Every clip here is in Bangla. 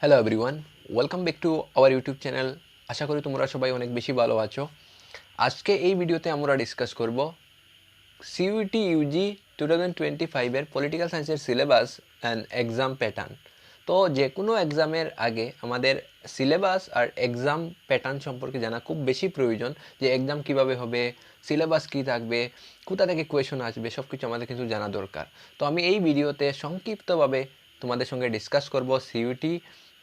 Hello everyone, welcome back to our YouTube channel. আশা করি তোমরা সবাই অনেক বেশি ভালো আছো। আজকে এই ভিডিওতে আমরা ডিসকাস করব সিইউটি ইউজি 2025 এর পলিটিক্যাল সায়েন্সের সিলেবাস অ্যান্ড এক্সাম প্যাটার্ন। তো যে কোনো এক্সামের আগে আমাদের সিলেবাস আর এক্সাম প্যাটার্ন সম্পর্কে জানা খুব বেশি প্রয়োজন, যে এক্সাম কিভাবে হবে, সিলেবাস কী থাকবে, কোথা থেকে কোয়েশন আসবে, সব কিছু আমাদের কিন্তু জানা দরকার। তো আমি এই ভিডিওতে সংক্ষিপ্তভাবে তোমাদের সঙ্গে ডিসকাস করব সিইউটি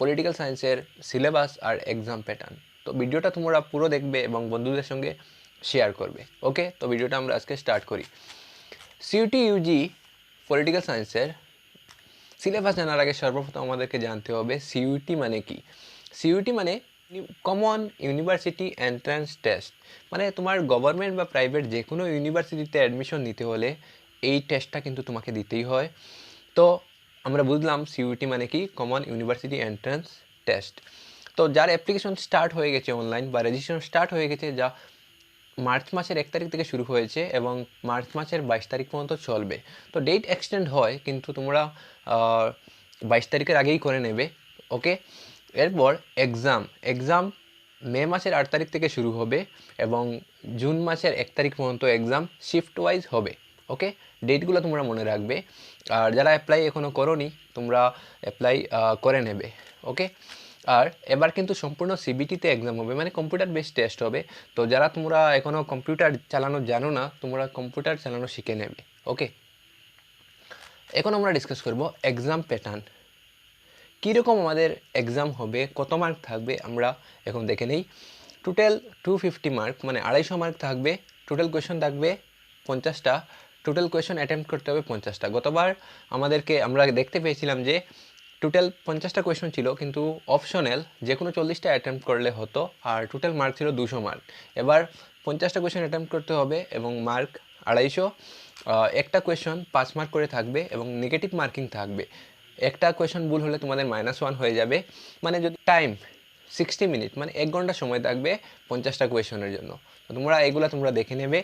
পলিটিক্যাল সায়েন্সের সিলেবাস আর এক্সাম প্যাটার্ন। তো ভিডিওটা তোমরা পুরো দেখবে এবং বন্ধুদের সঙ্গে শেয়ার করবে। ওকে, তো ভিডিওটা আমরা আজকে স্টার্ট করি। সিইউটি ইউজি পলিটিক্যাল সায়েন্সের সিলেবাস জানার আগে সর্বপ্রথম আমাদেরকে জানতে হবে সিইউটি মানে কি। সিইউটি মানে কমন ইউনিভার্সিটি এন্ট্রান্স টেস্ট। মানে তোমার গভর্নমেন্ট বা প্রাইভেট যে কোনো ইউনিভার্সিটিতে অ্যাডমিশন নিতে হলে এই টেস্টটা কিন্তু তোমাকে দিতেই হয়। তো আমরা বুঝলাম সিইউটি মানে কি, কমন ইউনিভার্সিটি এন্ট্রান্স টেস্ট। তো যার অ্যাপ্লিকেশন স্টার্ট হয়ে গেছে অনলাইন বা রেজিস্ট্রেশন স্টার্ট হয়ে গেছে, যা মার্চ মাসের 1 তারিখ থেকে শুরু হয়েছে এবং মার্চ মাসের 22 তারিখ পর্যন্ত চলবে। তো ডেট এক্সটেন্ড হয়, কিন্তু তোমরা 22 তারিখের আগেই করে নেবে। ওকে, এরপর এক্সাম মে মাসের 8 তারিখ থেকে শুরু হবে এবং জুন মাসের 1 তারিখ পর্যন্ত এক্সাম শিফট ওয়াইজ হবে। ওকে, ডেটগুলো তোমরা মনে রাখবে। আর যারা অ্যাপ্লাই এখনও করোনি, তোমরা অ্যাপ্লাই করে নেবে। ওকে, আর এবার কিন্তু সম্পূর্ণ সিবিটিতে এক্সাম হবে, মানে কম্পিউটার বেসড টেস্ট হবে। তো যারা তোমরা এখনও কম্পিউটার চালানো জানো না, তোমরা কম্পিউটার চালানো শিখে নেবে। ওকে, এখন আমরা ডিসকাস করব এক্সাম প্যাটার্ন। কীরকম আমাদের এক্সাম হবে, কত মার্ক থাকবে আমরা এখন দেখে নেই। টোটাল 250 মার্ক, মানে 250 মার্ক থাকবে। টোটাল কোয়েশন থাকবে 50টা। টোটাল কোয়েশন অ্যাটেম্প্ট করতে হবে 50টা। গতবার আমরা দেখতে পেয়েছিলাম যে টোটাল 50টা কোয়েশন ছিল, কিন্তু অপশনাল যে কোনো 40টা অ্যাটেম্প্ট করলে হতো, আর টোটাল মার্ক ছিল 200 মার্ক। এবার 50টা কোয়েশন অ্যাটেম্প্ট করতে হবে এবং মার্ক 250। একটা কোয়েশন 5 মার্ক করে থাকবে এবং নেগেটিভ মার্কিং থাকবে। একটা কোয়েশন ভুল হলে তোমাদের -1 হয়ে যাবে। মানে যদি টাইম 60 মিনিট, মানে 1 ঘন্টা সময় থাকবে 50টা কোয়েশনের জন্য। তো তোমরা দেখে নেবে।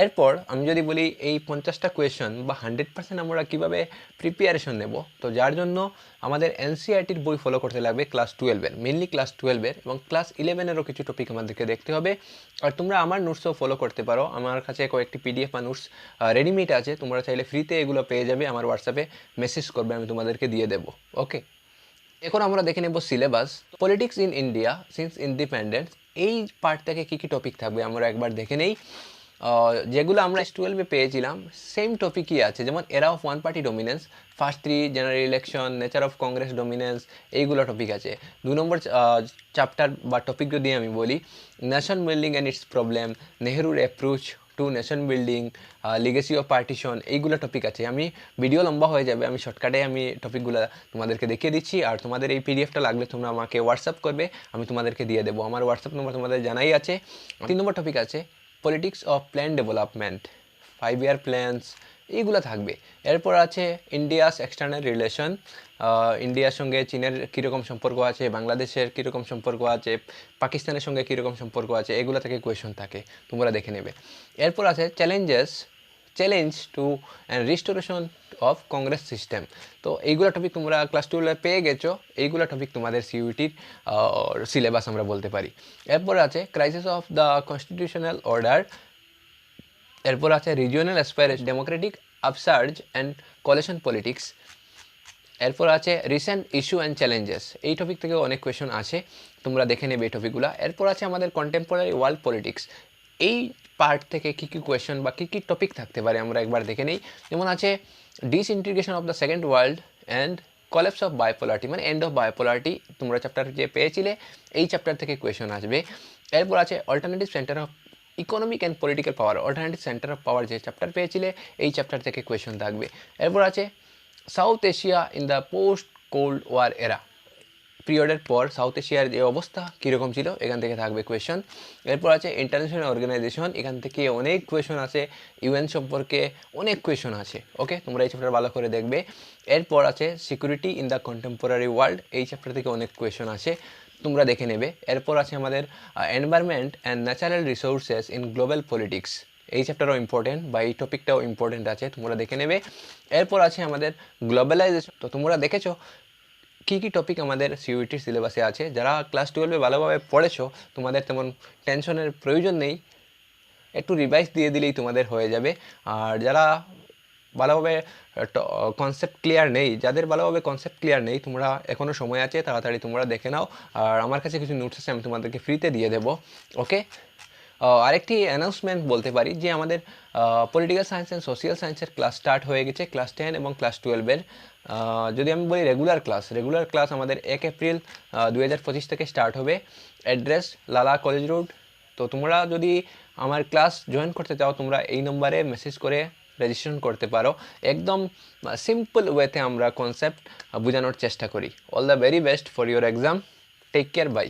এরপর আমি যদি বলি এই 50টা কোয়েশন বা 100% আমরা কীভাবে প্রিপারেশন নেব, তো যার জন্য আমাদের এনসিইআরটির বই ফলো করতে লাগবে ক্লাস 12-এর, মেনলি ক্লাস 12-এর, এবং ক্লাস 11-এরও কিছু টপিক আমাদেরকে দেখতে হবে। আর তোমরা আমার নোটসও ফলো করতে পারো, আমার কাছে কয়েকটি পিডিএফ বা নোটস রেডিমেড আছে, তোমরা চাইলে ফ্রিতে এগুলো পেয়ে যাবে। আমার হোয়াটসঅ্যাপে মেসেজ করবে, আমি তোমাদেরকে দিয়ে দেবো। ওকে, এখন আমরা দেখে নেব syllabus. Politics in India since independence, এই পার্ট থেকে কী কী টপিক থাকবে আমরা একবার দেখে নেই। যেগুলো আমরা 12-এ পেয়েছিলাম সেম টপিকই আছে, যেমন era of one party dominance, first 3, general election, nature of Congress dominance, এইগুলো টপিক আছে। 2 নম্বর চ্যাপ্টার বা টপিক যদি আমি বলি, nation building and its problem, নেহরুর approach to nation building, legacy of partition, এইগুলো টপিক আছে। আমি ভিডিও লম্বা হয়ে যাবে, আমি শর্টকাটে টপিকগুলো তোমাদেরকে দেখিয়ে দিচ্ছি। আর তোমাদের এই পিডিএফটা লাগলে তোমরা আমাকে হোয়াটসঅ্যাপ করবে, আমি তোমাদেরকে দিয়ে দেবো। আমার হোয়াটসঅ্যাপ নম্বর তোমাদের জানাই আছে। 3 নম্বর টপিক আছে politics of plan development, 5 year plans, এইগুলো থাকবে। এরপর আছে ইন্ডিয়াস এক্সটার্নাল রিলেশন, ইন্ডিয়ার সঙ্গে চীনের কীরকম সম্পর্ক আছে, বাংলাদেশের কীরকম সম্পর্ক আছে, পাকিস্তানের সঙ্গে কীরকম সম্পর্ক আছে, এগুলো থেকে কোয়েশন থাকে, তোমরা দেখে নেবে। এরপর আছে challenge to and restoration of Congress system. তো এইগুলো টপিক তোমরা ক্লাস 12-এ পেয়ে গেছো। এইগুলো টপিক তোমাদের সিইউটির সিলেবাস আমরা বলতে পারি। এরপর আছে crisis of the constitutional order. এরপর আছে regional aspiration, democratic upsurge and coalition politics. এরপর আছে রিসেন্ট ইস্যু অ্যান্ড চ্যালেঞ্জেস, এই টপিক থেকে অনেক কোয়েশন আছে, তোমরা দেখে নেবে এই টপিকগুলো। এরপর আছে আমাদের কন্টেম্পোরারি ওয়ার্ল্ড পলিটিক্স, এই পার্ট থেকে কী কী কোয়েশন বা কী কী টপিক থাকতে পারে আমরা একবার দেখে নেই। যেমন আছে disintegration of the second world and collapse of bipolarity, মানে এন্ড অফ বায়োপোলারিটি, তোমরা চ্যাপ্টার যে পেয়েছিলে এই চ্যাপ্টার থেকে কোয়েশন আসবে। এরপর আছে alternative centre of economic and political power, alternative centre of power যে চ্যাপ্টার পেয়েছিলে এই চ্যাপ্টার থেকে কোয়েশন থাকবে। এরপর আছে South Asia in the post cold war era, পিরিয়ডের পর সাউথ এশিয়ার যে অবস্থা কীরকম ছিল, এখান থেকে থাকবে কোয়েশন। এরপর আছে ইন্টারন্যাশনাল অর্গানাইজেশন, এখান থেকে অনেক কোয়েশন আছে, ইউএন সম্পর্কে অনেক কোয়েশন আছে। ওকে, তোমরা এই চ্যাপ্টার ভালো করে দেখবে। এরপর আছে security in the contemporary world, এই চ্যাপ্টার থেকে অনেক কোয়েশন আছে, তোমরা দেখে নেবে। এরপর আছে আমাদের environment and natural resources in global politics, এই চ্যাপ্টারও ইম্পর্টেন্ট বা এই টপিকটাও ইম্পর্টেন্ট আছে, তোমরা দেখে নেবে। এরপর আছে আমাদের গ্লোবালাইজেশন। তো তোমরা দেখেছো কী কী টপিক আমাদের সিইউটির সিলেবাসে আছে। যারা ক্লাস 12-এ ভালোভাবে পড়েছো, তোমাদের তেমন টেনশনের প্রয়োজন নেই, একটু রিভাইজ দিয়ে দিলেই তোমাদের হয়ে যাবে। আর যারা ভালোভাবে কনসেপ্ট ক্লিয়ার নেই, যাদের ভালোভাবে কনসেপ্ট ক্লিয়ার নেই, তোমরা এখনও সময় আছে, তাড়াতাড়ি তোমরা দেখে নাও। আর আমার কাছে কিছু নোটস আছে, আমি তোমাদেরকে ফ্রিতে দিয়ে দেবো। ওকে, আরেকটি অ্যানাউন্সমেন্ট বলতে পারি যে আমাদের পলিটিক্যাল সায়েন্স অ্যান্ড সোশিয়াল সায়েন্সের ক্লাস স্টার্ট হয়ে গেছে, ক্লাস 10 এবং ক্লাস 12-এর। যদি আমি বলি রেগুলার ক্লাস আমাদের 1 এপ্রিল 2025 থেকে স্টার্ট হবে। অ্যাড্রেস লালা কলেজ রোড। তো তোমরা যদি আমার ক্লাস জয়েন করতে চাও, তোমরা এই নম্বরে মেসেজ করে রেজিস্ট্রেশন করতে পারো। একদম সিম্পল ওয়েতে আমরা কনসেপ্ট বোঝানোর চেষ্টা করি। All the very best for your exam. Take care, by.